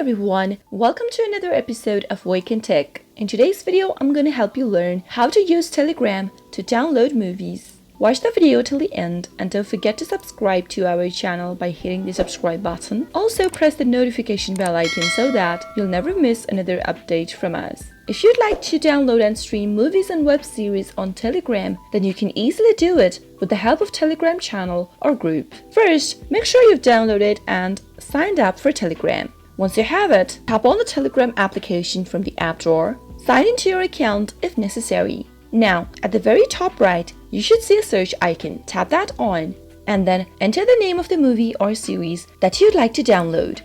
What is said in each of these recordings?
everyone, welcome to another episode of Wake&Tech. In today's video, I'm going to help you learn how to use Telegram to download movies. Watch the video till the end and don't forget to subscribe to our channel by hitting the subscribe button. Also press the notification bell icon so that you'll never miss another update from us. If you'd like to download and stream movies and web series on Telegram, then you can easily do it with the help of Telegram channel or group. First, make sure you've downloaded and signed up for Telegram. Once you have it, tap on the Telegram application from the app drawer. Sign into your account if necessary. Now, at the very top right, you should see a search icon. Tap that on and then enter the name of the movie or series that you'd like to download.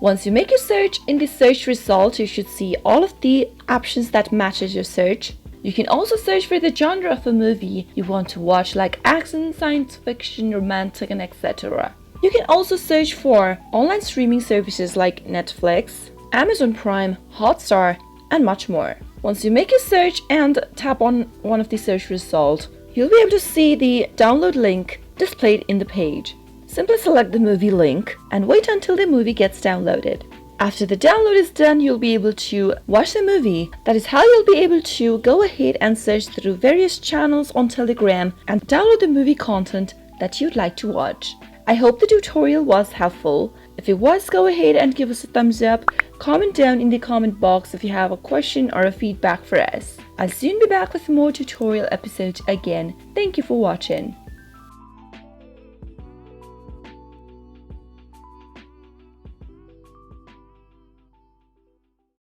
Once you make your search, in the search result, you should see all of the options that matches your search. You can also search for the genre of a movie you want to watch, like action, science fiction, romantic, and etc. You can also search for online streaming services like Netflix, Amazon Prime, Hotstar, and much more. Once you make a search and tap on one of the search results, you'll be able to see the download link displayed in the page. Simply select the movie link and wait until the movie gets downloaded. After the download is done, you'll be able to watch the movie. That is how you'll be able to go ahead and search through various channels on Telegram and download the movie content that you'd like to watch. I hope the tutorial was helpful. If it was, go ahead and give us a thumbs up. Comment down in the comment box if you have a question or a feedback for us. I'll soon be back with more tutorial episodes again. Thank you for watching.